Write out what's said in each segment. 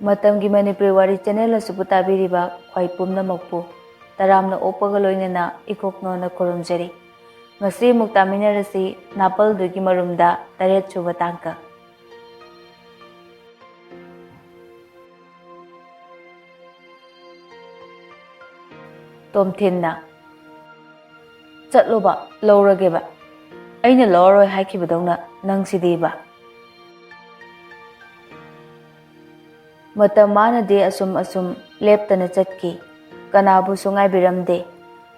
Matamgi Manipuri Wari channel asubu tabiriba khwai pumnamakpu taramna opaga loinana ikoknona khurumjari. Ngasi muk taminarasi Napaldugi Marumda 8 suba tangka. Tomthinna Chatloba lawrageba aina lawroi haikibadawna nangsidiba. Matam manade asum leptana chatki kanabu sungai biramde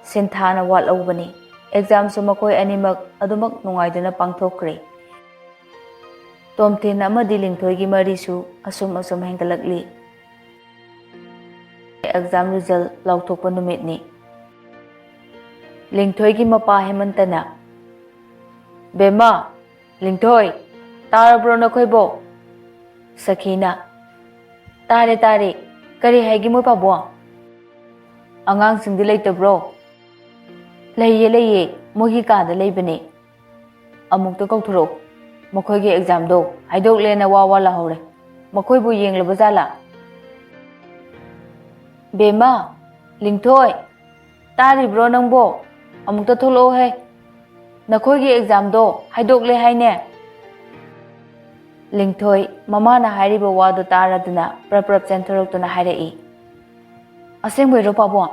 sinthana watlawbani exam sumakoi animak adumak nungaiduna pangthokre. Tomthin amadi lingthoigi marisu asum henggalakli. Exam result lauthokpa numitni. Lingthoigi mapa hemantana Bema lingthoi tarabro nakhoibo Sakina Tare kari haigi mo pabo Angang singdi leitabro Laiye mogi kada leibane Amuk to kauthuro Makhoigi exam do haidok lena wawa lahore Makhoi bu yenglaba jala Bema lingthoi Tari bro nangbo Amuk to tholo he Nakhoigi exam do haidok le haine Lingthoi mamana hairiba wadu taraduna prap centorokuna hairai Aseng boiro pabo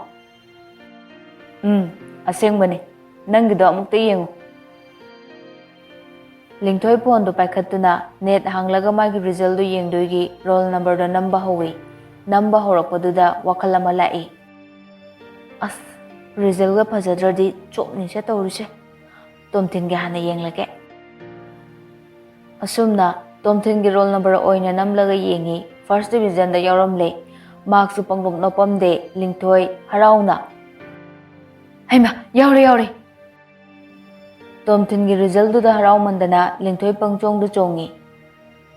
aseng bane nangido amukta yengu Lingthoi pondo paikhatuna net hanglaga magi result do yengdoigi roll number do namba howi namba horakpaduda wakhal ama lai as result ga phajadradi chopni se tawrise tomthin ga hana yenglage asumna Tomthin ki roll number oina namlaga yengi first division da yauramle marks panglom nopamde lingthoi harauna haima yaure Tomthin ki result du da harau mandana lingthoi pangchong du chongi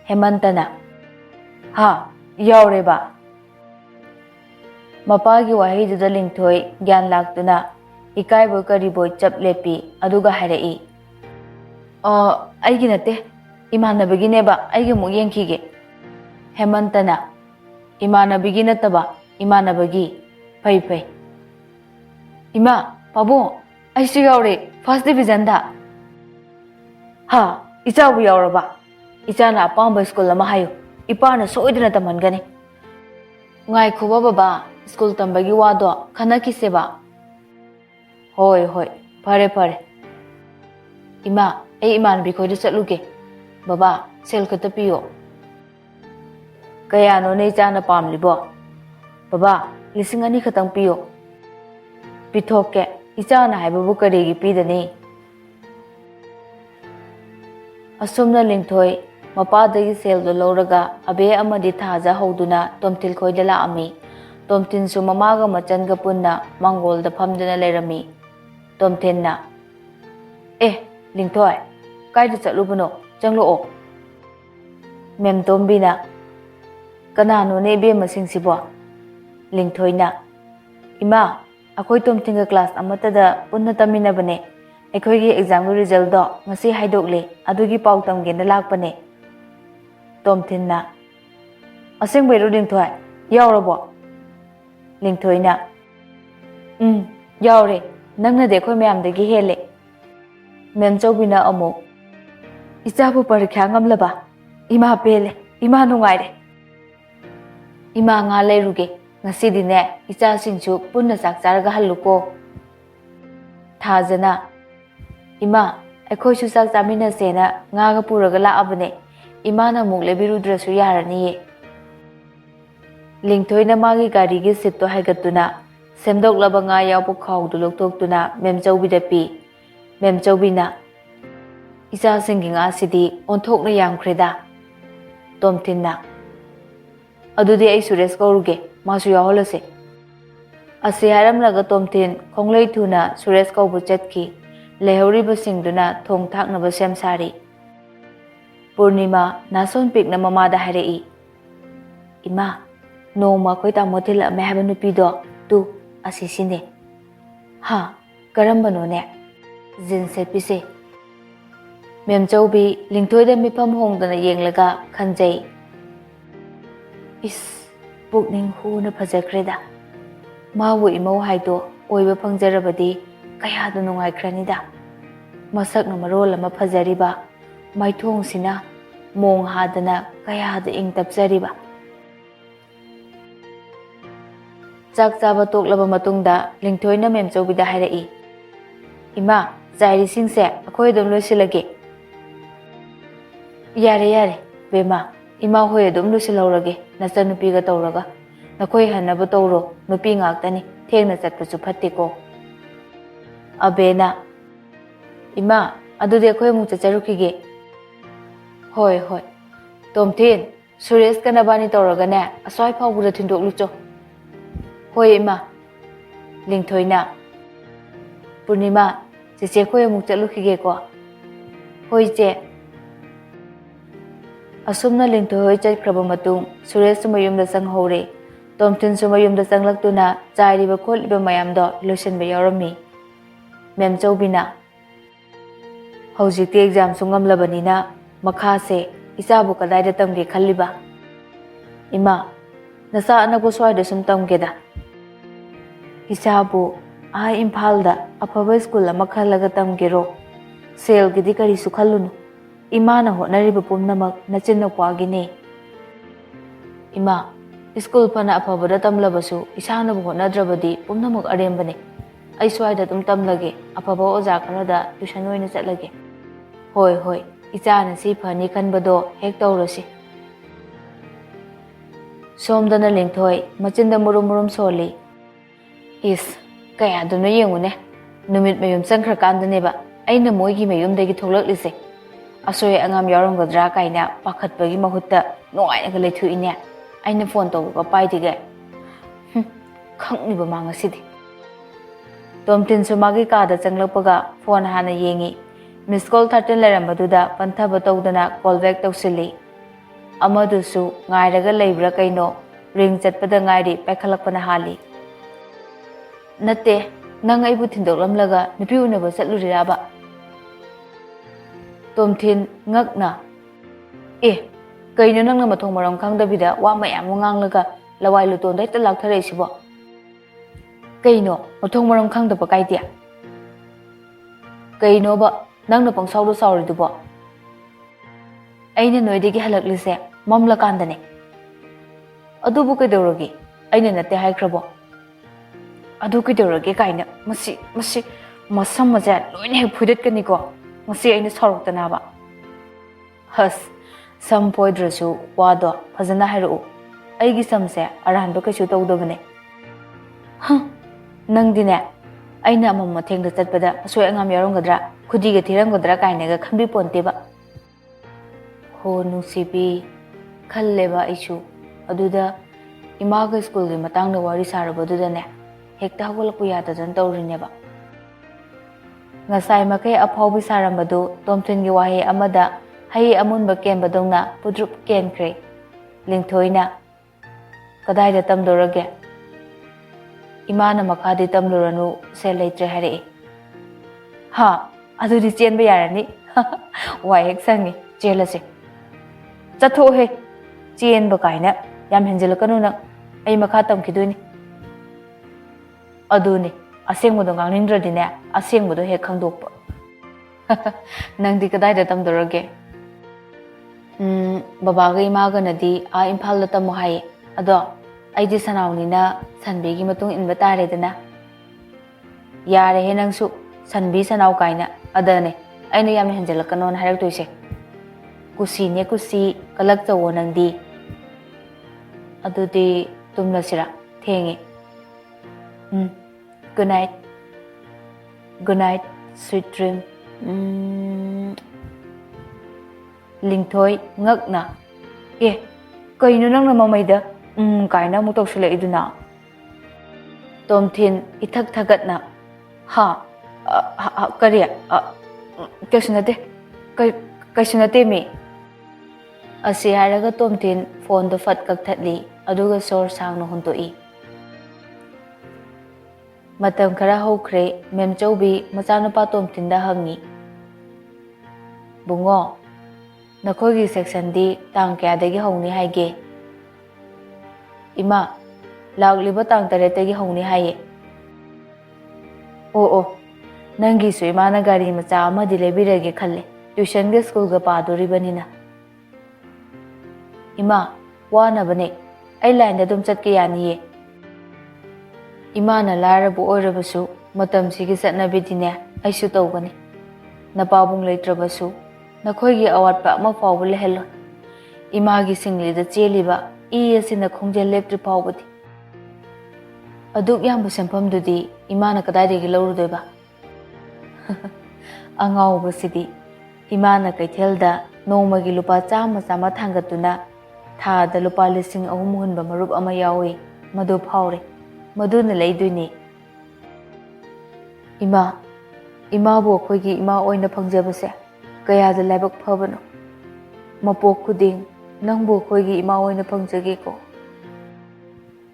hemantana ha yaure ba mapa gi wahi du da lingthoi gyan laktuna ikai bo kari boy chap lepi aduga harai aigi nate Imanabigi neba aigi mu yenkige Hemantana Imanabigi nataba Imanabagi pai Ima pabo aisu yaure first division da ha ichabu yauraba ichana apamba school ama hayo ipana soidana tamangani ngai khuba baba school tambagi wado khanaki seba hoi pare Ima ei imanabi khoida chatluge Baba, sel kata piyo. Kaya no ne chana pamlibo. Baba, lising ani katang piyo. Pithoke, ichana haibabu karegi pidani. Asumna lingthoi, mapadagi sel do lawraga abe amadi thaja hoduna tomtil khoida la ami. Tomtin su mamaga machanga punna mangol da phamdana lerami. Tomthinna. Lingthoi, kaida chatlubano? Janglo o Mem tombina Kanano ne be masing sibo Lingthoi na Ima akhoi tomthinga class amata da punna tamina bane akhoi gi exam result do ngasi haidokle adugi pau tamge na lakpane Tomthinna Aseng bero Lingthoi yaurabo Lingthoi na yaure nangna de khoi mayam de gi hele Mem chobina amuk Ichabu parikha ngamlaba Ima pele Ima nungaire Ima nga leiruge ngasidi ne icha singchu punna sak charaga halluko Thajana Ima akhoi su sak chamina sena nga ga puraga la abane Ima na muk lebirudrasu yarani Lingthoi na magi gari gi sit to haigatuna semdok laba nga yaw khawdu loktoktuna memchaubi da pi memchaubina Isa singing asidi onthok na yamkreda Tomthinna Adudi ai sures kauruge masu yaholase Ase haramlaga Tomthin khonglei thuna sures kaubu chatki lehori basingduna thong thakna ba semsari Purnima nason pikna mamada hairei Ima noma khoi ta mothila me habanu pido tu asisine ha karambano ne jinse pise Memchaubi lingthoi da mifam hongdana yenglaga khanjai Is ꯄꯨꯛꯅꯤꯡ ꯍꯨꯅ ꯐꯖꯈ꯭ꯔꯦꯗ ꯃꯥꯕꯨ ꯏꯃꯧ ꯍꯥꯏꯗꯣ ꯑꯣꯏꯕ ꯐꯪꯖꯔꯕꯗꯤ ꯀꯌꯥꯗ ꯅꯨꯡꯉꯥꯏꯈ꯭ꯔꯅꯤꯗ ꯃꯁꯛꯅ ꯃꯔꯣꯜ ꯑꯃ ꯐꯖꯔꯤꯕ ꯃꯥꯏꯊꯣꯡꯁꯤꯅ ꯃꯣꯡ ꯍꯥꯗꯅ ꯀꯌꯥꯗ ꯏꯪ ꯇꯞꯆꯔꯤꯕ ꯆꯥꯛ ꯆꯥꯕ ꯇꯣꯛꯂꯕ ꯃꯇꯨꯡꯗ ꯂꯤꯡꯊꯣꯏꯅ ꯃꯦꯝꯆꯧꯕꯤꯗ ꯍꯥꯏꯔꯛꯏ ꯏꯃꯥ ꯆꯥꯏꯔꯤꯁꯤꯡꯁꯦ ꯑꯩꯈꯣꯏ ꯑꯗꯨꯝ ꯂꯣꯏꯁꯤꯜꯂꯒꯦ ꯌꯥꯔꯦ ꯕꯦꯝꯃ ꯏꯃꯥ ꯍꯣꯏ ꯑꯗꯨꯝ ꯂꯣꯏꯁꯤꯜꯍꯧꯔꯒꯦ ꯅꯆꯟꯅꯨꯄꯤꯒ ꯇꯧꯔꯒ ꯅꯈꯣꯏ ꯍꯟꯅꯕ ꯇꯧꯔꯣ ꯅꯨꯄꯤ ꯉꯥꯛꯇꯅꯤ ꯊꯦꯡꯅ ꯆꯠꯄꯁꯨ ꯐꯠꯇꯦꯀꯣ ꯑꯕꯦꯅ ꯏꯃꯥ ꯑꯗꯨꯗꯤ ꯑꯩꯈꯣꯏ ꯑꯃꯨꯛ ꯆꯠꯆꯔꯨꯈꯤꯒꯦ ꯍꯣꯏ ꯇꯣꯝꯊꯤꯟ ꯁꯨꯔꯦꯁꯀ ꯅꯕꯥꯅꯤ ꯇꯧꯔꯒꯅꯦ ꯑꯁ꯭ꯋꯥꯏ ꯐꯥꯎꯕꯗ ꯊꯤꯟꯗꯣꯛꯂꯨꯆꯣ ꯍꯣꯏ ꯏꯃꯥ ꯂꯤꯡꯊꯣꯏꯅ ꯄꯨꯔꯅꯤꯃꯥ ꯆꯦꯆꯦ ꯑꯩꯈꯣꯏ ꯑꯃꯨꯛ ꯆꯠꯂꯨꯈꯤꯒꯦꯀꯣ ꯍꯣꯏ ꯏꯆꯦ ꯑꯁꯨꯝꯅ ꯂꯤꯡꯊꯣꯏ ꯍꯣꯏ ꯆꯠꯈ꯭ꯔꯕ ꯃꯇꯨꯡ ꯁꯨꯔꯦꯁꯁꯨ ꯃꯌꯨꯝꯗ ꯆꯪꯍꯧꯔꯦ ꯇꯣꯝꯊꯤꯟꯁꯨ ꯃꯌꯨꯝꯗ ꯆꯪꯂꯛꯇꯨꯅ ꯆꯥꯏꯔꯤꯕ ꯈꯣꯠꯂꯤꯕ ꯃꯌꯥꯝꯗꯣ ꯂꯣꯏꯁꯤꯟꯕ ꯌꯥꯎꯔꯝꯃꯤ ꯃꯦꯝꯆꯧꯕꯤꯅ ꯍꯧꯖꯤꯛꯇꯤ ꯑꯦꯛꯖꯥꯝꯁꯨ ꯉꯝꯂꯕꯅꯤꯅ ꯃꯈꯥꯁꯦ ꯏꯆꯥꯕꯨ ꯀꯗꯥꯏꯗ ꯇꯝꯒꯦ ꯈꯜꯂꯤꯕ ꯏꯃꯥ ꯅꯆꯥ ꯑꯅꯛꯄ ꯁ꯭ꯋꯥꯏꯗ ꯁꯨꯝ ꯇꯝꯒꯦꯗ ꯏꯆꯥꯕꯨ ꯏꯝꯐꯥꯜꯗ ꯑꯐꯕ ꯁ꯭ꯀꯨꯜ ꯑꯃ ꯈꯜꯂꯒ ꯇꯝꯒꯦꯔꯣ ꯁꯦꯜꯒꯤꯗꯤ ꯀꯔꯤꯁꯨ ꯈꯜꯂꯨꯅꯨ ꯏꯃꯥꯅ ꯍꯣꯠꯅꯔꯤꯕ ꯄꯨꯝꯅꯃꯛ ꯅꯆꯤꯟꯅꯄ꯭ꯋꯥꯒꯤꯅꯦ ꯏꯃꯥ ꯁ꯭ꯀꯨꯜ ꯐꯅ ꯑꯐꯕꯗ ꯇꯝꯂꯕꯁꯨ ꯏꯁꯥꯅꯕꯨ ꯍꯣꯠꯅꯗ꯭ꯔꯕꯗꯤ ꯄꯨꯝꯅꯃꯛ ꯑꯔꯦꯝꯕꯅꯦ ꯑꯩ ꯁ꯭ꯋꯥꯏꯗ ꯑꯗꯨꯝ ꯇꯝꯂꯒꯦ ꯑꯐꯕ ꯑꯣꯖా ꯈꯔꯗ ꯇ꯭ꯌꯨꯁꯟ ꯑꯣꯏꯅ ꯆꯠꯂꯒꯦ ꯍꯣꯏ ꯏꯆꯥꯅ ꯁꯤ ꯐꯅꯤ ꯈꯟꯕꯗꯣ ꯍꯦꯛ ꯇꯧꯔꯁꯤ ꯁꯣꯝꯗꯅ ꯂꯤꯡꯊꯣꯏ ꯃꯆꯤꯟꯗ ꯃꯨꯔꯨꯝ ꯁꯣꯜꯂꯤ ꯏꯁ ꯀꯌꯥꯗꯨꯅꯣ ꯌꯦꯡꯉꯨꯅꯦ ꯅꯨꯃꯤꯠ ꯃꯌꯨꯝ ꯆꯪꯈ꯭ꯔꯀꯥꯟꯗꯅꯦꯕ ꯑꯩꯅ ꯃꯣꯏꯒꯤ ꯃꯌꯨꯝꯗꯒꯤ ꯊꯣꯛꯂꯛꯂꯤꯁꯦ ꯑꯁꯣꯏ ꯑꯉꯥꯝ ꯌꯥꯎꯔꯝꯒꯗ꯭ꯔꯥ ꯀꯥꯏꯅ ꯄꯥꯈꯠꯄꯒꯤ ꯃꯍꯨꯠꯇ ꯅꯨꯡꯉꯥꯏꯅꯒ ꯂꯩꯊꯣꯛꯏꯅꯦ ꯑꯩꯅ ꯐꯣꯟ ꯇꯧꯕꯒ ꯄꯥꯏꯗꯦꯒ ꯈꯪꯅꯤꯕ ꯃꯥ ꯉꯁꯤꯗꯤ ꯇꯣꯝꯊꯤꯟꯁꯨ ꯃꯥꯒꯤ ꯀꯥꯗ ꯆꯪꯂꯛꯄꯒ ꯐꯣꯟ ꯍꯥꯟꯅ ꯌꯦꯡꯉꯤ ꯃꯤꯁ ꯀꯣꯜ 13 ꯂꯩꯔꯝꯕꯗꯨꯗ ꯄꯟꯊꯕ ꯇꯧꯗꯅ ꯀꯣꯜ ꯕꯦꯛ ꯇꯧꯁꯤꯜꯂꯤ ꯑꯃꯗꯨꯁꯨ ꯉꯥꯏꯔꯒ ꯂꯩꯕ꯭ꯔꯥ ꯀꯩꯅꯣ ꯔꯤꯡ ꯆꯠꯄꯗ ꯉꯥꯏꯔꯤ ꯄꯥꯏꯈꯠꯂꯛꯄꯅ ꯍꯥꯜꯂꯤ ꯅꯠꯇꯦ ꯅꯪ ꯑꯩꯕꯨ ꯊꯤꯟꯗꯣꯛꯂꯝꯂꯒ ꯅꯨꯄꯤ ꯎꯅꯕ ꯆꯠꯂꯨꯔꯤꯔꯕ ꯇꯣꯝꯊꯤꯟ ꯉꯛꯅ ꯀꯩꯅꯣ ꯅꯪꯅ ꯃꯊꯣꯡ ꯃꯔꯝ ꯈꯪꯗꯕꯤꯗ ꯋꯥ ꯃꯌꯥꯝ ꯑꯃ ꯉꯥꯡꯂꯒ ꯂꯋꯥꯏ ꯂꯨꯇꯣꯟꯗ ꯍꯦꯛꯇ ꯂꯥꯛꯊꯔꯛꯏꯁꯤꯕꯣ ꯀꯩꯅꯣ ꯃꯊꯣꯡ ꯃꯔꯝ ꯈꯪꯗꯕ ꯀꯥꯏꯗꯦ ꯀꯩꯅꯣꯕ ꯅꯪꯅ ꯄꯪꯁꯥꯎꯗ ꯁꯥꯎꯔꯤꯗꯨꯕꯣ ꯑꯩꯅ ꯅꯣꯏꯗꯒꯤ ꯍꯜꯂꯛꯂꯤꯁꯦ ꯃꯝꯂꯀꯥꯟꯗꯅꯦ ꯑꯗꯨꯕꯨ ꯀꯩꯗꯧꯔꯒꯦ ꯑꯩꯅ ꯅꯠꯇꯦ ꯍꯥꯏꯈ꯭ꯔꯕꯣ ꯑꯗꯨ ꯀꯩꯗꯧꯔꯒꯦ ꯀꯥꯏꯅ ꯃꯁꯤ ꯃꯁꯝ ꯑꯁꯦ ꯂꯣꯏꯅ ꯍꯦꯛ ꯐꯨꯏꯗꯠꯀꯅꯤꯀꯣ ꯉꯁꯤ ꯑꯩꯅ ꯁꯥꯎꯔꯛꯇꯅꯕ ꯍꯁ ꯁꯝ ꯐꯣꯏꯗ꯭ꯔꯁꯨ ꯋꯥꯗꯣ ꯐꯖꯅ ꯍꯥꯏꯔꯛꯎ ꯑꯩꯒꯤ ꯁꯝꯁꯦ ꯑꯔꯥꯟꯕ ꯀꯩꯁꯨ ꯇꯧꯗꯕꯅꯦ ꯅꯪꯗꯤꯅꯦ ꯑꯩꯅ ꯑꯃꯝ ꯃꯊꯦꯡꯗ ꯆꯠꯄꯗ ꯑꯁꯣꯏ ꯑꯉꯥꯝ ꯌꯥꯎꯔꯝꯒꯗ꯭ꯔꯥ ꯈꯨꯗꯤꯒ ꯊꯤꯔꯝꯒꯗ꯭ꯔꯥ ꯀꯥꯏꯅꯒ ꯈꯟꯕꯤꯄꯣꯟꯇꯦꯕ ꯍꯣ ꯅꯨꯡꯁꯤꯕꯤ ꯈꯜꯂꯦꯕ ꯑꯩꯁꯨ ꯑꯗꯨꯗ ꯏꯃꯥꯒ ꯁ꯭ꯀꯨꯜꯒꯤ ꯃꯇꯥꯡꯗ ꯋꯥꯔꯤ ꯁꯥꯔꯨꯕꯗꯨꯗꯅꯦ ꯍꯦꯛꯇ ꯍꯧꯒꯠꯂꯛꯄ ꯌꯥꯗꯗꯅ ꯇꯧꯔꯤꯅꯦꯕ ꯉꯁꯥꯏ ꯃꯈꯩ ꯑꯐꯥꯎꯕꯤ ꯁꯥꯔꯝꯕꯗꯨ ꯇꯣꯝꯊꯤꯟꯒꯤ ꯋꯥꯍꯩ ꯑꯃꯗ ꯍꯩ ꯑꯃꯨꯟꯕ ꯀꯦꯟꯕꯗꯧꯅ ꯄꯨꯗ꯭ꯔꯨꯞ ꯀꯦꯟꯈ꯭ꯔꯦ ꯂꯤꯡꯊꯣꯏꯅ ꯀꯗꯥꯏꯗ ꯇꯝꯗꯧꯔꯒꯦ ꯏꯃꯥꯅ ꯃꯈꯥꯗꯤ ꯇꯝꯂꯨꯔꯅꯨ ꯁꯦꯜ ꯂꯩꯇ꯭ꯔꯦ ꯍꯥꯏꯔꯛꯏ ꯑꯗꯨꯗꯤ ꯆꯦꯟꯕ ꯌꯥꯔꯅꯤ ꯋꯥꯏ ꯍꯦꯛ ꯁꯪꯉꯤ ꯆꯦꯜꯂꯁꯤ ꯆꯠꯊꯣꯛꯍꯦ ꯆꯦꯟꯕ ꯀꯥꯏꯅ ꯌꯥꯝ ꯍꯦꯟꯖꯤꯜꯂꯛꯀꯅꯨ ꯅꯪ ꯑꯩ ꯃꯈꯥ ꯇꯝꯈꯤꯗꯣꯏꯅꯤ ꯑꯗꯨꯅꯤ ꯑꯁꯦꯡꯕꯗꯣ ꯉꯥꯡꯅꯤꯡꯗ꯭ꯔꯗꯤꯅꯦ ꯑꯁꯦꯡꯕꯗꯣ ꯍꯦꯛ ꯈꯪꯗꯣꯛꯄ ꯅꯪꯗꯤ ꯀꯗꯥꯏꯗ ꯇꯝꯗꯧꯔꯒꯦ ꯕꯕꯥꯒ ꯏꯃꯥꯒꯅꯗꯤ ꯏꯝꯐꯥꯜꯗ ꯇꯝꯃꯣ ꯍꯥꯏꯌꯦ ꯑꯗꯣ ꯑꯩꯗꯤ ꯁꯅꯥꯎꯅꯤꯅ ꯁꯟꯕꯤꯒꯤ ꯃꯇꯨꯡ ꯏꯟꯕ ꯇꯥꯔꯦꯗꯅ ꯌꯥꯔꯦꯍꯦ ꯅꯪꯁꯨ ꯁꯟꯕꯤ ꯁꯅꯥꯎ ꯀꯥꯏꯅ ꯑꯗꯅꯦ ꯑꯩꯅ ꯌꯥꯝ ꯍꯦꯟꯖꯤꯜꯂꯛꯀꯅꯣꯅ ꯍꯥꯏꯔꯛꯇꯣꯏꯁꯦ ꯀꯨꯁꯤꯅꯦ ꯀꯨꯁꯤ ꯀꯂꯛꯆꯧꯋꯣ ꯅꯪꯗꯤ ꯑꯗꯨꯗꯤ ꯇꯨꯝꯂꯁꯤꯔꯥ ꯊꯦꯡꯉꯦ ꯒꯨꯗ ꯅꯥꯏꯠ ꯁ꯭ꯋꯤꯠ ꯗ꯭ꯔꯤꯝ ꯂꯤꯡꯊꯣꯏ ꯉꯛꯅ ꯀꯩꯅꯣ ꯅꯪꯅ ꯃꯃꯩꯗ ꯀꯥꯏꯅ ꯑꯃꯨꯛ ꯇꯧꯁꯤꯜꯂꯛꯏꯗꯨꯅ ꯇꯣꯝꯊꯤꯟ ꯏꯊꯛ ꯊꯀꯠꯅ ꯀꯔꯤ ꯀꯩꯁꯨ ꯅꯠꯇꯦ ꯃꯤ ꯑꯁꯤ ꯍꯥꯏꯔꯒ ꯇꯣꯝꯊꯤꯟ ꯐꯣꯟꯗꯣ ꯐꯠ ꯀꯛꯊꯠꯂꯤ ꯑꯗꯨꯒ ꯁꯣꯔ ꯁꯥꯡꯅ ꯍꯣꯟꯇꯣꯛꯏ ꯃꯇꯝ ꯈꯔ ꯍꯧꯈ꯭ꯔꯦ ꯃꯦꯝꯆꯧꯕꯤ ꯃꯆꯥꯅꯨꯄꯥ ꯇꯣꯝꯊꯤꯟꯗ ꯍꯪꯉꯤ ꯕꯨꯡꯉꯣ ꯅꯈꯣꯏꯒꯤ ꯁꯦꯛꯁꯟꯗꯤ ꯇꯥꯡ ꯀꯌꯥꯗꯒꯤ ꯍꯧꯅꯤ ꯍꯥꯏꯒꯦ Ima, lagliba tang 8 hauni haye. Oh, nangi su ima na gari macha amadi lebirage khalle. Tuition ga school ga padoribanina. Ima, wana bane. Ai line da dum chat ke yani. Ima na larabu oirabasu matam sigi satnabidine ai su tawgani. Napabung leitrabasu nakhoigi awatpa ama fawbu lehelo. Ima gi singli da cheliba asina khongjel leptri fawbudi. Aduk yambu senpam dudi ima na kadai gi lawrudoiba. Angau sidi ima na kaithelda nongmagi lupa chama chama thangatuna tha da lupa lising ahum hunba marup ama yawi madu phawre madu na leiduini. Ima bo khoigi ima oina phangjabase kaya da laibak phabano mapok kuding nang bo khoigi ima oina phangjage ko.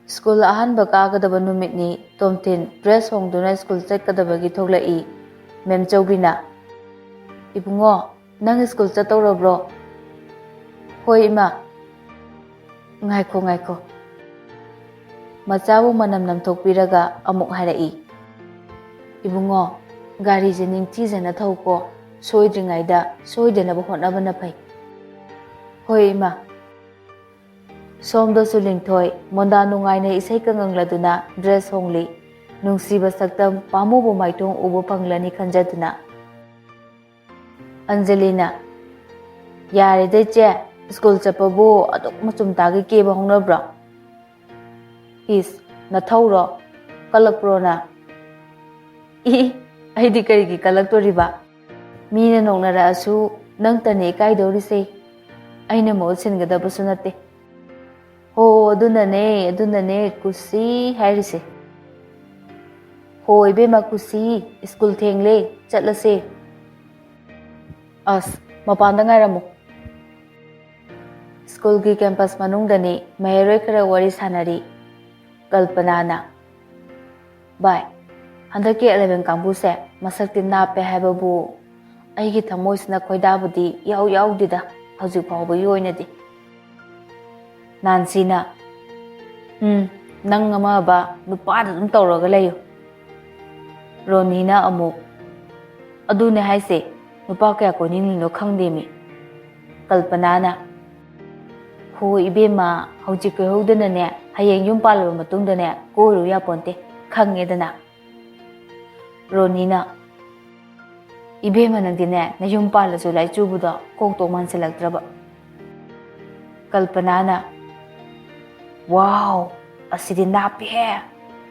School ahan ba kagadaba numit ni Tomtin dress hongduna school chakadabagi thoglai. Mem Chobina. Ibungo, nang school chatawrabro. Hoi ima. Ngaiko. Machabu manam namthokpiraga amuk harai. Ibungo, gari je ningthi jana thauko soidringaida soidenaba hotnabana phai. Hoi ima. Somdo sulingthoi monda nungaina isai kangangladuna dress hongli. Nungsiba saktam pamubo maitong ubo panglani khanjaduna. Angelina. Yare de che school chapabu aduk machum tagi keba hongnabra. Is na thawro kalakpro na. Aidi karigi kalaktoriba. Mina nongnara asu nang tane kaidaurise. Aina mawsingadaba sunate. Ho adunane kusi hairise. Hoi be makusi school thengle chatlase. As mapanda ngairamu. School ki campus manungdani maheroi khara wari sanari. Kalpana na. Bye. Handaki 11 kambuse masakti nape haibabu aigi thamoisna khoidabudi yaw dida hauji phawba yoinadi. Nansina. Nang ama ba nupada dum tawraga layo. Ronina amuk. Adune haise nupa kaya ko ninino khangdemi. Kalpana na. Ho ibema hauji ko hodana ne hayeng yum palaba matungda ne koru ya ponte khangedana. Ronina. Ibema nangdine na yum palasu lai chubuda kokto mansilaktraba. Kalpana na. Wow, asidi napi he.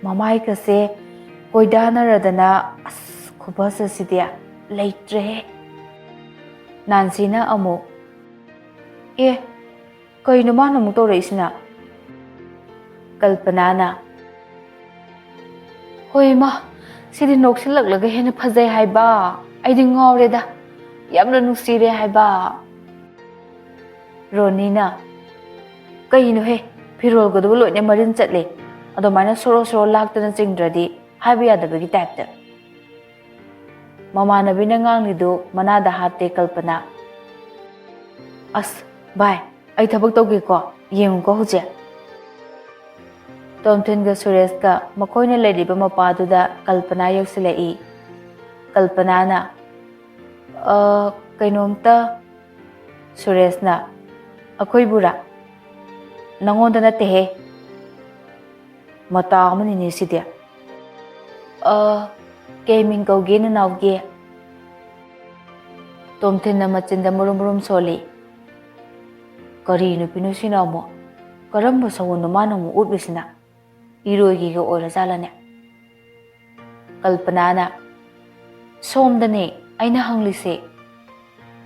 Mamai kase Koidanarada as kubasa sidia leitre. Nansina amu. Kaino mana mo to isna. Kalpana na. Hoi ma, sidi noksilaglaga hena phajai haiba. Aidi ngawreda. Yamna nusire haiba. Ronina. Kaino he, pirol godo loine marin chatle. Ado mana soro laktana chingdradi. Habiyadabagi type. Mama na binangang nido manada hate kalpana. As, bye. Ay tabag togi ko. Yung ko huje. Tomtin ga Suresh ka makoy na lady ba mapado da kalpana yung sila Kalpana na. Kainomta. Suresh na. Ako'y bura. Nangonda na tehe. Mata ako maninisi dia. Gaming kauge na nauge. Tomtin na machinda murum soli. Karino pinusina mo. Karamba sa uno manang mo utbisina. Iroy giga ora salane. Kalpana na. Somdane ay nahanglise.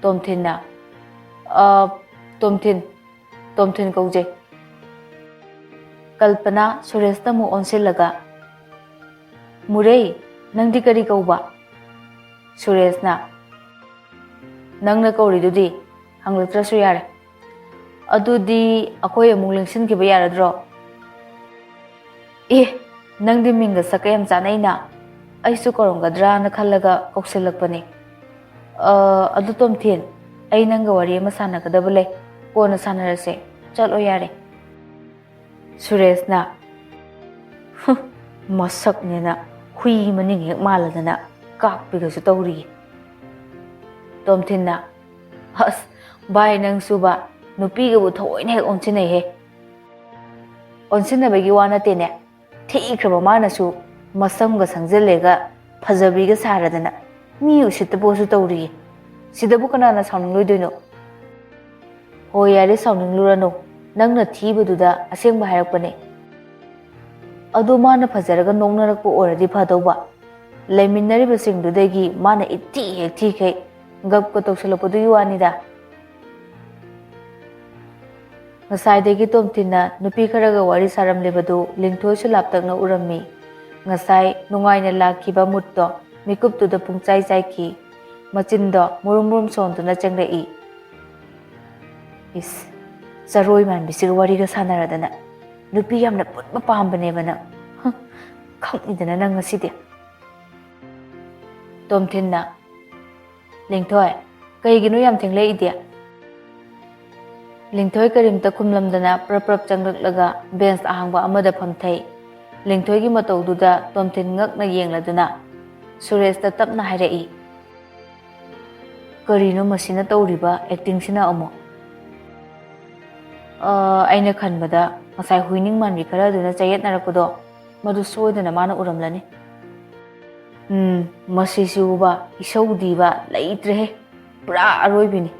Tomtin na. Tomtin kauje. Kalpana suresta mo onsilaga. Muray, nang di kari kau ba? Suresh na. Nang na kauri dudi, hanglatra suyare. Adudi ako'y among lingsin kiba yaradro. Nang di minga sa kayam sanay na. Ay sukarong gadra na kalaga koksilagpani. Adu Tomtin, ay nang gawari masana kadabale. Ko na sana rase. Chalo yare. Suresna masaknena hui maning hek maladana kakpigasu tawri. Tomthinna as bai nang suba nupiga bu thoina hek onsinai he. Onsinabagi wa natene thikraba manasu masamga sangjallega phajabiga saradana mi usittabosu tawri. Sidabu kanana sauningloidoino. Hoi yare sauninglurano nangna thibaduda asengba hairakpane. Adu mana phajaraga nongnarakpa oradi phadauba. Laiminaribasingdudagi mana itti hek thikai gapka tawsalapadu yuanida. Ngasai Tomthinna nupi kharaga wari saramlebadu lingthoisu laptakna urammi. Ngasai nungaina lakhiba mutto mikuptuda pungchai chaiki. Machindo murum sonduna changrei. Is saroi man bisig wariga sanaradana nupi yamna putba pambanebana khangidana nang ngaside. Tomthinna lingthoi kaigino yam thenglei ide. Lingthoi karimta khumlamdana prap changlaklaga bench ahangba amada phamthai. Lingthoi gi mataududa Tomthin ngakna yengladuna Suresta tapna hairei. Karino masina tawriba acting sina amo. Aina khanbada ngasai huining manbi kharaduna chayatnarakpado madu soidana mana uramlani. Masisuba isaudiba laitrehe pura aroibini.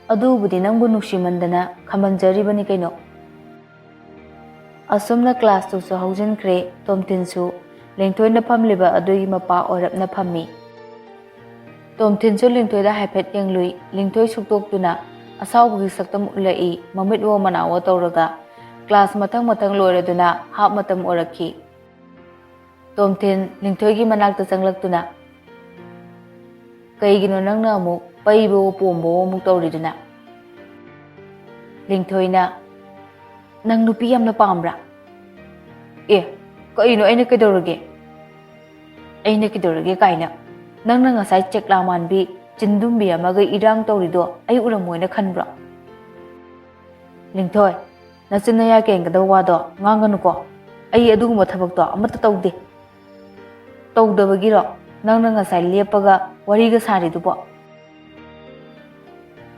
Adubudi nangbu nuksimandana khamanjaribani kaino. Asumna class tu su haujinkre Tomthinsu lingthoina phamliba adui mapa orapna phammi. Tomthinsu lingthoida haiphet yenglui lingthoi suktoktuna asawbugi saktam ulai mamitwo manawa tawraga class mathang loiraduna hap matam orakhi. Tomthin lingthoigi manakta changlaktuna kaigino nangna amuk paibo pombo amuk tawriduna. Lingthoina nang nupi yamna pambra. Kaino aina kidorage? Aina kidorage kaina. Nangna ngasai chekla manbi chindumbi amaga irang tawrido ai uramoina khanbra. Lingthoi nachinaya kengada wado nganganu ko ai aduguma thabakto amata tawde. Tawdabagiro nangna ngasai lepaga wariga saridubo.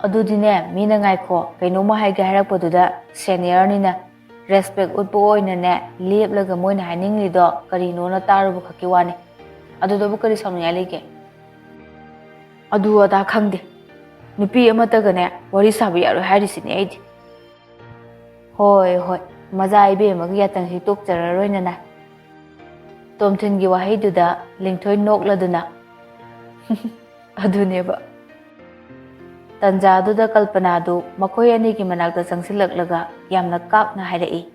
Adudine mina ngaikho kainoma haiga harakpaduda senior nina respect utpo oina ne leplaga moina haninglido karino na tarubu khaki wane. Adudabu kari samnya lege. Adu ada khangde. Nupi amata gane wari sabi yaro harisini aidi. Hoi maza ibe magi yatang hi tok chararoina na. Tomthin gi wahaiduda lingthoi nokladuna. Aduneba. Tanjaduda kalpanadu makoi ani gi manakta sangsilaklaga yamna kakna hairei.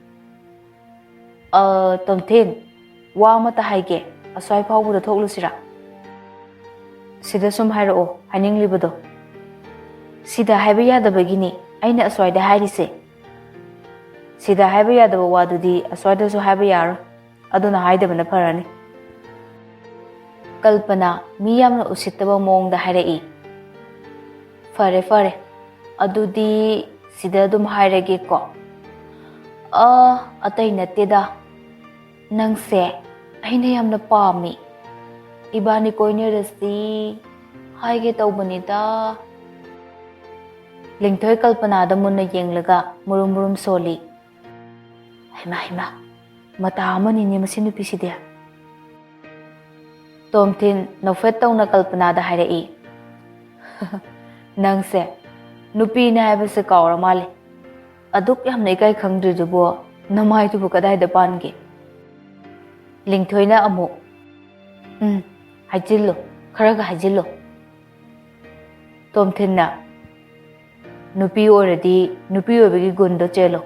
Tomthin wa mata haige aswai phawbuda thoklusira. Sida sum hairao haninglibado. Sida haiba yadabagini aina aswaida hairise. Sida haiba yadaba wadudi aswaida su haiba yaro aduna haidabana pharani. Kalpana mi yamna usittaba mongda hairei. Fare adudi sida dum hairage ko. Atai natteda nangse aina yamna pami. Ibani koinirasi haige tawbanida. Lingthoi kalpanada munna yenglaga murum soli. Haima mata amani ni masinu piside. Tomthin nofet tawna kalpanada hairei. Nangse nupi na haibase kawra male. Aduk yamna ikai khangdridubo namai tubu kadaida pange. Lingthoina amu. Hajillo kharaga hajillo. Tomthinna nupi oradi nupi obigi gundo chelo.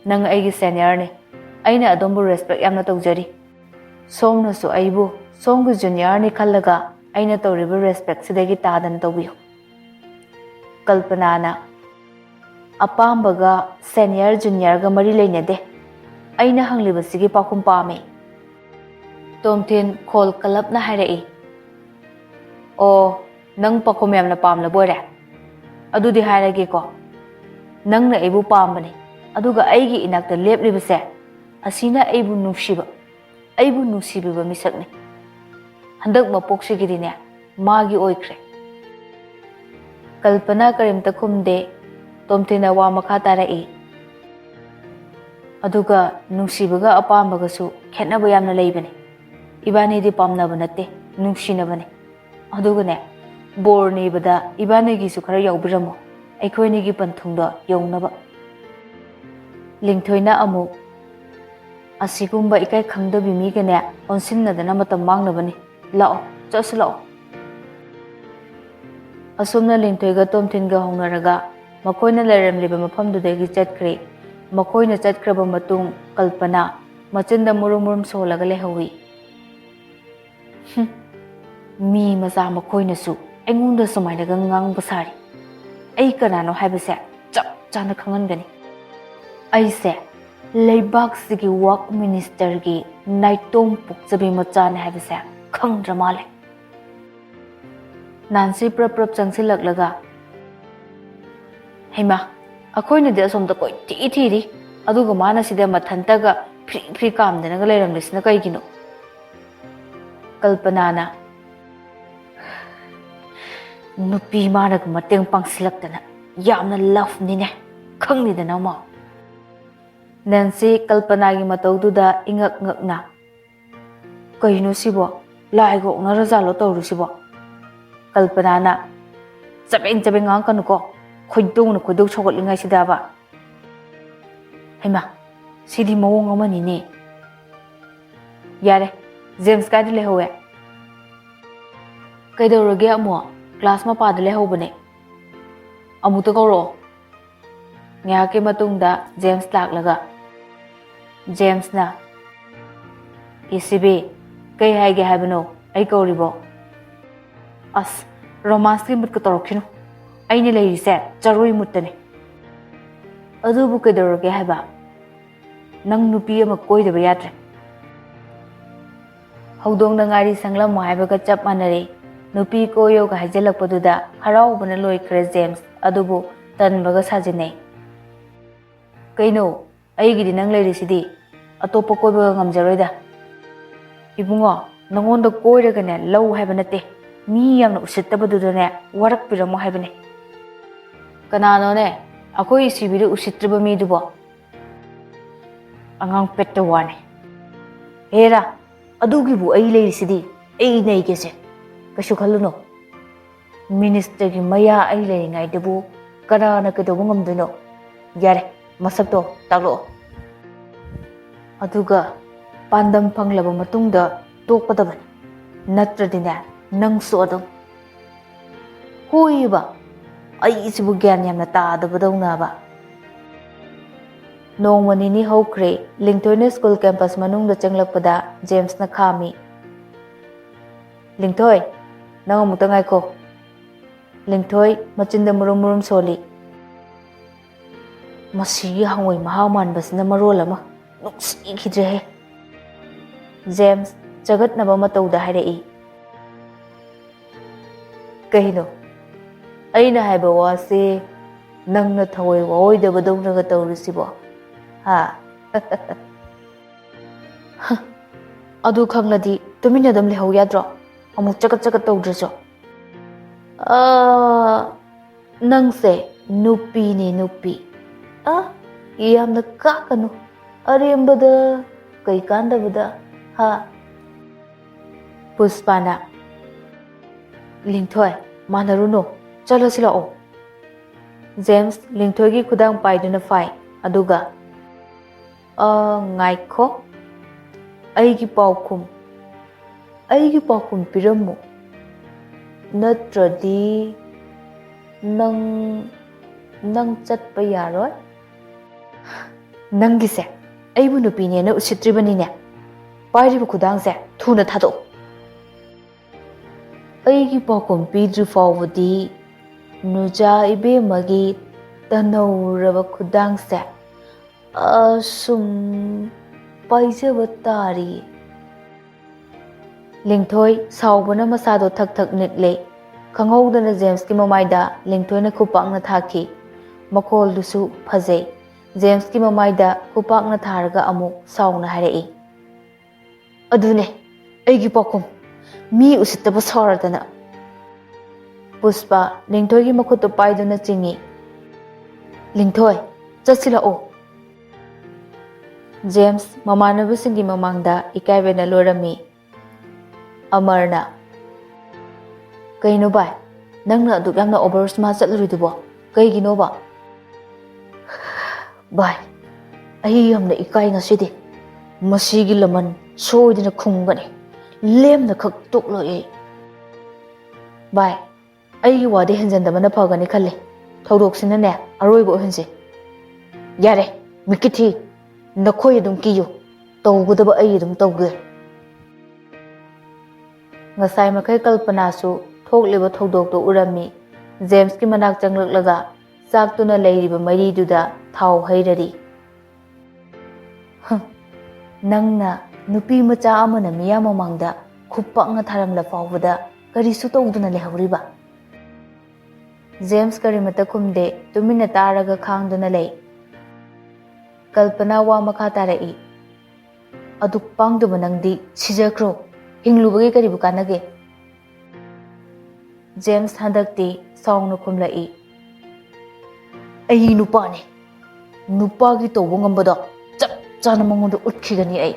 Nang aigi senior ne. Aina adombu respect yamna tawjari. Somna su aibu somgu junior ne khallaga aina tawribu respect sidagi tadan tawbiyo. Kalpanana apambaga senior junior ga mari leinade. Aina hanglibasigi pakhum pame. Tomthin khol kalapna hairei. Nang pakhum yamna pamla boire. Adudi hairage ko. Nangna aibu pambani. ꯑꯗꯨꯒ ꯑꯩꯒꯤ ꯏꯅꯥꯛꯇ ꯂꯦꯞꯂꯤꯕꯁꯦ ꯑꯁꯤꯅ ꯑꯩꯕꯨ ꯅꯨꯡꯁꯤꯕꯤꯕ ꯃꯤꯁꯛꯅꯤ ꯍꯟꯗꯛ ꯃꯄꯣꯛꯁꯤꯒꯤꯗꯤꯅꯦ ꯃꯥꯒꯤ ꯑꯣꯏꯈ꯭ꯔꯦ ꯀꯜꯄꯅꯥ ꯀꯔꯤꯝꯇ ꯈꯨꯝꯗꯦ ꯇꯣꯝꯊꯤꯟꯅ ꯋꯥ ꯃꯈꯥ ꯇꯥꯔꯛꯏ ꯑꯗꯨꯒ ꯅꯨꯡꯁꯤꯕꯒ ꯑꯄꯥꯝꯕꯒꯁꯨ ꯈꯦꯠꯅꯕ ꯌꯥꯝꯅ ꯂꯩꯕꯅꯤ ꯏꯕꯥꯅꯤꯗꯤ ꯄꯥꯝꯅꯕ ꯅꯠꯇꯦ ꯅꯨꯡꯁꯤꯅꯕꯅꯤ ꯑꯗꯨꯒꯅꯦ ꯕꯣꯔ ꯅꯤꯕꯗ ꯏꯕꯥꯅꯤꯒꯤꯁꯨ ꯈꯔ ꯌꯥꯎꯕꯤꯔꯝꯃꯣ ꯑꯩꯈꯣꯏꯅꯤꯒꯤ ꯄꯟꯊꯨꯡꯗꯣ ꯌꯧꯅꯕ ꯂꯤꯡꯊꯣꯏꯅ ꯑꯃꯨꯛ ꯑꯁꯤꯒꯨꯝꯕ ꯏꯀꯥꯏ ꯈꯪꯗꯕꯤ ꯃꯤꯒꯅꯦ ꯑꯣꯟꯁꯤꯟꯅꯗꯅ ꯃꯇꯝ ꯃꯥꯡꯅꯕꯅꯤ ꯂꯥꯛꯑꯣ ꯆꯠꯁꯨ ꯂꯥꯛꯑꯣ ꯑꯁꯨꯝꯅ ꯂꯤꯡꯊꯣꯏꯒ ꯇꯣꯝꯊꯤꯟꯒ ꯍꯧꯅꯔꯒ ꯃꯈꯣꯏꯅ ꯂꯩꯔꯝꯂꯤꯕ ꯃꯐꯝꯗꯨꯗꯒꯤ ꯆꯠꯈ꯭ꯔꯦ ꯃꯈꯣꯏꯅ ꯆꯠꯈ꯭ꯔꯕ ꯃꯇꯨꯡ ꯀꯜꯄꯅꯥ ꯃꯆꯤꯟꯗ ꯃꯨꯔꯨꯝ ꯃꯨꯔꯨꯝ ꯁꯣꯜꯂꯒ ꯂꯩꯍꯧꯏ ꯃꯤ ꯃꯆꯥ ꯃꯈꯣꯏꯅꯁꯨ ꯑꯩꯉꯣꯟꯗ ꯁꯨꯃꯥꯏꯅꯒ ꯉꯥꯡꯕ ꯁꯥꯔꯤ ꯑꯩ ꯀꯅꯥꯅꯣ ꯍꯥꯏꯕꯁꯦ ꯆꯞ ꯆꯥꯅ ꯈꯪꯍꯟꯒꯅꯤ ꯑꯩꯁꯦ ꯂꯩꯕꯥꯛꯁꯤꯒꯤ ꯋꯥꯛ ꯃꯤꯅꯤꯁꯇꯔꯒꯤ ꯅꯥꯏꯇꯣꯝ ꯄꯣꯛꯆꯕꯤ ꯃꯆꯥꯅꯦ ꯍꯥꯏꯕꯁꯦ ꯈꯪꯗ꯭ꯔ ꯃꯥꯜꯂꯦ ꯅꯥꯟꯁꯤ ꯄ꯭ꯔꯞ ꯄ꯭ꯔꯞ ꯆꯪꯁꯤꯜꯂꯛꯂꯒ ꯍꯩꯃꯥ ꯑꯩꯈꯣꯏꯅꯗꯤ ꯑꯁꯣꯝꯗ ꯀꯣꯏꯊꯤ ꯊꯤꯔꯤ ꯑꯗꯨꯒ ꯃꯥꯅ ꯁꯤꯗ ꯃꯊꯟꯇꯒ ꯐ꯭ꯔꯤ ꯐ꯭ꯔꯤ ꯀꯥꯝꯗꯅꯒ ꯂꯩꯔꯝꯂꯤꯁꯤꯅ ꯀꯩꯒꯤꯅꯣ ꯀꯜꯄꯅꯥꯅ ꯅꯨꯄꯤ ꯃꯥꯅꯒ ꯃꯇꯦꯡ ꯄꯥꯡꯁꯤꯜꯂꯛꯇꯅ ꯌꯥꯝꯅ ꯂꯐꯅꯤꯅꯦ ꯈꯪꯅꯤꯗꯅ ꯑꯃ ꯅꯦꯟꯁꯤ ꯀꯜꯄꯅꯥꯒꯤ ꯃꯇꯧꯗꯨꯗ ꯏꯉꯛ ꯉꯛꯅ ꯀꯩꯅꯣ ꯁꯤꯕꯣ ꯂꯥꯏꯒ ꯑꯣꯛꯅꯔꯖꯥꯠꯂꯣ ꯇꯧꯔꯤꯁꯤꯕꯣ ꯀꯜꯄꯅꯥꯅ ꯆꯕꯦꯡ ꯆꯕꯦꯡ ꯉꯥꯡꯀꯅꯨꯀꯣ ꯈꯣꯏꯗꯧ ꯁꯧꯒꯠꯂꯤꯉꯩꯁꯤꯗꯕ ꯍꯩꯃꯥ ꯁꯤꯗꯤ ꯃꯑꯣꯡ ꯑꯃꯅꯤꯅꯦ ꯌꯥꯔꯦ ꯖꯦꯝꯁ ꯀꯥꯏꯗ ꯂꯩꯍꯧꯋꯦ ꯀꯩꯗꯧꯔꯒꯦ ꯑꯃꯨꯛ ꯀ꯭ꯂꯥꯁ ꯃꯄꯥꯗ ꯂꯩꯍꯧꯕꯅꯦ ꯑꯃꯨꯛꯇ ꯀꯧꯔꯛꯑꯣ ꯉꯥꯏꯍꯥꯛꯀꯤ ꯃꯇꯨꯡꯗ ꯖꯦꯝꯁ ꯂꯥꯛꯂꯒ ꯖꯦꯝꯁꯅ ꯏꯁꯤꯕꯤ ꯀꯩ ꯍꯥꯏꯒꯦ ꯍꯥꯏꯕꯅꯣ ꯑꯩ ꯀꯧꯔꯤꯕꯣ ꯑꯁ ꯔꯣꯃꯥꯟꯁꯀꯤ ꯃꯨꯠꯀ ꯇꯧꯔꯛꯈꯤꯅꯨ ꯑꯩꯅ ꯂꯩꯔꯤꯁꯦ ꯆꯔꯣꯏ ꯃꯨꯠꯇꯅꯤ ꯑꯗꯨꯕꯨ ꯀꯩꯗꯧꯔꯒꯦ ꯍꯥꯏꯕ ꯅꯪ ꯅꯨꯄꯤ ꯑꯃ ꯀꯣꯏꯗꯕ ꯌꯥꯗ꯭ꯔꯦ ꯍꯧꯗꯣꯡꯅ ꯉꯥꯔꯤ ꯁꯪꯂꯝꯃꯣ ꯍꯥꯏꯕꯒ ꯆꯞ ꯃꯥꯟꯅꯔꯦ ꯅꯨꯄꯤ ꯀꯣꯏꯌꯣꯒ ꯍꯥꯏꯖꯤꯜꯂꯛꯄꯗꯨꯗ ꯍꯔꯥꯎꯕꯅ ꯂꯣꯏꯈ꯭ꯔꯦ ꯖꯦꯝꯁ ꯑꯗꯨꯕꯨ ꯇꯟꯕꯒ ꯁꯥꯖꯤꯟꯅꯩ ꯀꯩꯅꯣ ꯑꯩꯒꯤꯗꯤ ꯅꯪ ꯂꯩꯔꯤꯁꯤꯗꯤ ꯑꯇꯣꯞꯄ ꯀꯣꯏꯕꯒ ꯉꯝꯖꯔꯣꯏꯗ ꯏꯕꯨꯡꯉꯣ ꯅꯪꯉꯣꯟꯗ ꯀꯣꯏꯔꯒꯅꯦ ꯂꯧ ꯍꯥꯏꯕ ꯅꯠꯇꯦ ꯃꯤ ꯌꯥꯝꯅ ꯎꯁꯤꯠꯇꯕꯗꯨꯗꯅꯦ ꯋꯥꯔꯛꯄꯤꯔꯝꯃꯣ ꯍꯥꯏꯕꯅꯦ ꯀꯅꯥꯅꯣꯅꯦ ꯑꯩꯈꯣꯏ ꯏꯁꯤꯕꯤꯗ ꯎꯁꯤꯠꯇ꯭ꯔꯤꯕ ꯃꯤꯗꯨꯕꯣ ꯑꯉꯥꯡ ꯄꯦꯠꯇ ꯋꯥꯅꯤ ꯍꯦꯔꯥ ꯑꯗꯨꯒꯤꯕꯨ ꯑꯩ ꯂꯩꯔꯤꯁꯤꯗꯤ ꯑꯩ ꯅꯩꯒꯦꯁꯦ ꯀꯩꯁꯨ ꯈꯜꯂꯨꯅꯣ ꯃꯤꯅꯤꯁꯇꯔꯒꯤ ꯃꯌꯥ ꯑꯩ ꯂꯩꯔꯤꯉꯩꯗꯕꯨ ꯀꯅꯥꯅ ꯀꯩꯗꯧꯕ ꯉꯝꯗꯣꯏꯅꯣ ꯌꯥꯔꯦ ꯃꯁꯛꯇꯣ ꯇꯥꯛꯂꯛꯑꯣ ꯑꯗꯨꯒ ꯄꯥꯟꯗꯝ ꯐꯪꯂꯕ ꯃꯇꯨꯡꯗ ꯇꯣꯛꯀꯗꯕꯅꯤ ꯅꯠꯇ꯭ꯔꯗꯤꯅꯦ ꯅꯪꯁꯨ ꯑꯗꯨꯝ ꯍꯣꯏꯕ ꯑꯩꯁꯤꯕꯨ ꯒ꯭ꯌꯥꯟ ꯌꯥꯝꯅ ꯇꯥꯗꯕꯗꯧꯅꯕ ꯅꯣꯡꯃ ꯅꯤꯅꯤ ꯍꯧꯈ꯭ꯔꯦ ꯂꯤꯡꯊꯣꯏꯅ ꯁ꯭ꯀꯨꯜ ꯀꯦꯝꯄꯁ ꯃꯅꯨꯡꯗ ꯆꯪꯂꯛꯄꯗ ꯖꯦꯝꯁꯅ ꯈꯥꯝꯃꯤ ꯂꯤꯡꯊꯣꯏ ꯅꯪ ꯑꯃꯨꯛꯇ ꯉꯥꯏꯈꯣ ꯂꯤꯡꯊꯣꯏ ꯃꯆꯤꯟꯗ ꯃꯨꯔꯨꯝ ꯃꯨꯔꯨꯝ ꯁꯣꯜꯂꯤ ꯃꯁꯤꯒꯤ ꯍꯪꯉꯣꯏ ꯃꯍꯥꯎ ꯃꯥꯟꯕꯁꯤꯅ ꯃꯔꯣꯜ ꯑꯃ ꯅꯨꯡꯁꯤꯈꯤꯗ꯭ꯔꯦꯍꯦ ꯖꯦꯝꯁ ꯆꯒꯠꯅꯕ ꯃꯇꯧꯗ ꯍꯥꯏꯔꯛꯏ ꯀꯩꯅꯣ ꯑꯩꯅ ꯍꯥꯏꯕ ꯋꯥꯁꯦ ꯅꯪꯅ ꯊꯋꯥꯏ ꯋꯥꯑꯣꯏꯗꯕꯗꯧꯅꯒ ꯇꯧꯔꯤꯁꯤꯕꯣ ꯍꯥ ꯑꯗꯨ ꯈꯪꯂꯗꯤ ꯇꯨꯃꯤꯟꯅ ꯑꯗꯨꯝ ꯂꯩꯍꯧ ꯌꯥꯗ꯭ꯔꯣ ꯑꯃꯨꯛ ꯆꯒꯠ ꯆꯒꯠ ꯇꯧꯗ꯭ꯔꯁꯨ ꯅꯪꯁꯦ ꯅꯨꯄꯤꯅꯦ ꯅꯨꯄꯤ ꯌꯥꯝꯅ ꯀꯥꯛꯀꯅꯨ ꯑꯔꯦꯝꯕꯗ ꯀꯩ ꯀꯥꯟꯗꯕꯗ ꯍꯥ ꯄꯨꯁꯄꯥꯅ ꯂꯤꯡꯊꯣꯏ ꯃꯥꯟꯅꯔꯨꯅꯨ ꯆꯠꯂꯁꯤ ꯂꯥꯛꯑꯣ ꯖꯦꯝꯁ ꯂꯤꯡꯊꯣꯏꯒꯤ ꯈꯨꯗꯥꯡ ꯄꯥꯏꯗꯨꯅ ꯐꯥꯏ ꯑꯗꯨꯒ ꯉꯥꯏꯈꯣ ꯑꯩꯒꯤ ꯄꯥꯎꯈꯨꯝ ꯄꯤꯔꯝꯃꯨ ꯅꯠꯇ꯭ꯔꯗꯤ ꯅꯪ ꯆꯠꯄ ꯌꯥꯔꯣꯏ ꯅꯪꯒꯤꯁꯦ ꯑꯩꯕꯨ ꯅꯨꯄꯤꯅꯦꯅ ꯎꯁꯤꯠꯇ꯭ꯔꯤꯕꯅꯤꯅꯦ ꯄꯥꯏꯔꯤꯕ ꯈꯨꯗꯥꯡꯁꯦ ꯊꯨꯅ ꯊꯥꯗꯣꯛꯑꯣ ꯑꯩꯒꯤ ꯄꯥꯎꯈꯨꯝ ꯄꯤꯗ꯭ꯔꯤ ꯐꯥꯎꯕꯗꯤ ꯅꯨꯖꯥ ꯏꯕꯦꯝꯃꯒꯤ ꯇꯅꯧꯔꯕ ꯈꯨꯗꯥꯡꯁꯦ ꯑꯁꯨꯝ ꯄꯥꯏꯖꯕ ꯇꯥꯔꯤ ꯂꯤꯡꯊꯣꯏ ꯁꯥꯎꯕꯅ ꯃꯁꯥꯗꯣ ꯊꯛ ꯊꯛ ꯅꯤꯛꯂꯦ ꯈꯪꯍꯧꯗꯅ ꯖꯦꯝꯁꯀꯤ ꯃꯃꯥꯏꯗ ꯂꯤꯡꯊꯣꯏꯅ ꯈꯨꯄꯥꯛꯅ ꯊꯥꯈꯤ ꯃꯈꯣꯜꯗꯨꯁꯨ ꯐꯖꯩ ꯖꯦꯝꯁꯀꯤ ꯃꯃꯥꯏꯗ ꯈꯨꯄꯥꯛꯅ ꯊꯥꯔꯒ ꯑꯃꯨꯛ ꯁꯥꯎꯅ ꯍꯥꯏꯔꯛꯏ, "ꯑꯗꯨꯅꯦ ꯑꯩꯒꯤ ꯄꯥꯎꯈꯨꯝ, ꯃꯤ ꯎꯁꯤꯠꯇꯕ ꯁꯥꯔꯗꯅ." ꯄꯨꯁꯄꯥ ꯂꯤꯡꯊꯣꯏꯒꯤ ꯃꯈꯨꯠꯇꯨ ꯄꯥꯏꯗꯨꯅ ꯆꯤꯡꯏ, "ꯂꯤꯡꯊꯣꯏ, ꯆꯠꯁꯤꯜꯂꯛꯑꯣ." ꯖꯦꯝꯁ ꯃꯃꯥꯟꯅꯕꯁꯤꯡꯒꯤ ꯃꯃꯥꯡꯗ ꯏꯀꯥꯏꯕꯅ ꯂꯣꯏꯔꯝꯃꯤ꯫ ꯑꯃꯔꯅ, "ꯀꯩꯅꯣ ꯚꯥꯏ, ꯅꯪꯅ ꯑꯗꯨꯛ ꯌꯥꯝꯅ ꯑꯣꯚꯔ ꯁ꯭ꯃꯥꯔꯠ ꯆꯠꯂꯨꯔꯤꯗꯨꯕꯣ ꯀꯩꯒꯤꯅꯣꯕ?" "ꯚꯥꯏ, ꯑꯩ ꯌꯥꯝꯅ ꯏꯀꯥꯏ ꯉꯁꯤꯗꯤ. ꯃꯁꯤꯒꯤ ꯂꯃꯟ ꯁꯣꯏꯗꯅ ꯈꯨꯝꯒꯅꯤ. ꯂꯦꯝꯅ ꯈꯛ ꯇꯣꯛꯂꯣꯏ ꯑꯩ." "ꯚꯥꯏ, ꯑꯩꯒꯤ ꯋꯥꯗꯤ ꯍꯦꯟꯖꯟꯗꯕꯅ ꯐꯒꯅꯤ ꯈꯜꯂꯤ. ꯊꯧꯗꯣꯛꯁꯤꯅꯅꯦ ꯑꯔꯣꯏꯕ ꯑꯣꯏꯍꯟꯁꯤ." "ꯌꯥꯔꯦ, ꯃꯤꯠꯀꯤ ꯊꯤ. ꯅꯈꯣꯏ ꯑꯗꯨꯝ ꯀꯤꯌꯨ. ꯇꯧꯒꯗꯕ ꯑꯩ ꯑꯗꯨꯝ ꯇꯧꯒꯦ." ꯉꯁꯥꯏ ꯃꯈꯩ ꯀꯜꯄꯅꯥꯁꯨ ꯊꯣꯛꯂꯤꯕ ꯊꯧꯗꯣꯛꯇꯨ ꯎꯔꯝꯃꯤ꯫ ꯖꯦꯝꯁꯀꯤ ꯃꯅꯥꯛ ꯆꯪꯂꯛꯂꯒ ꯆꯥꯛꯇꯨꯅ ꯂꯩꯔꯤꯕ ꯃꯩꯔꯤꯗꯨꯗ ꯊꯥꯎ ꯍꯩꯔꯔꯤ꯫ "ꯅꯪꯅ ꯅꯨꯄꯤ ꯃꯆꯥ ꯑꯃꯅ ꯃꯤꯌꯥꯝ ꯃꯃꯥꯡꯗ ꯈꯨꯄꯥꯛꯅ ꯊꯥꯔꯝꯂ ꯐꯥꯎꯕꯗ ꯀꯔꯤꯁꯨ ꯇꯧꯗꯨꯅ ꯂꯩꯍꯧꯔꯤꯕ?" ꯖꯦꯝꯁ ꯀꯔꯤꯃꯠꯇ ꯈꯨꯝꯗꯦ, ꯇꯨꯃꯤꯟꯅ ꯇꯥꯔꯒ ꯈꯥꯡꯗꯨꯅ ꯂꯩ꯫ ꯀꯜꯄꯅꯥ ꯋꯥ ꯃꯈꯥ ꯇꯥꯔꯛꯏ, "ꯑꯗꯨꯛ ꯄꯥꯡꯗꯕ ꯅꯪꯗꯤ ꯁꯤꯖꯈ꯭ꯔꯣ. ꯍꯤꯡꯂꯨꯕꯒꯤ ꯀꯔꯤꯕꯨ ꯀꯥꯟꯅꯒꯦ?" ꯖꯦꯝꯁ ꯍꯟꯗꯛꯇꯤ ꯁꯥꯎꯅ ꯈꯨꯝꯂꯛꯏ, "ꯑꯩ ꯅꯨꯄꯥꯅꯤ. ꯅꯨꯄꯥꯒꯤ ꯇꯧꯕ ꯉꯝꯕꯗꯣ ꯆꯞ ꯆꯥꯅ ꯃꯉꯣꯟꯗ ꯎꯠꯈꯤꯒꯅꯤ ꯑꯩ."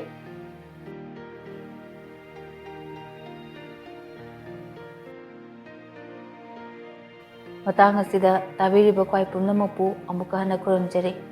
ꯃꯇꯥꯡ ꯑꯁꯤꯗ ꯇꯥꯕꯤꯔꯤꯕ ꯈ꯭ꯋꯥꯏ ꯄꯨꯝꯅꯃꯛꯄꯨ ꯑꯃꯨꯛꯀ ꯍꯟꯅ ꯈꯨꯔꯨꯝꯖꯔꯤ꯫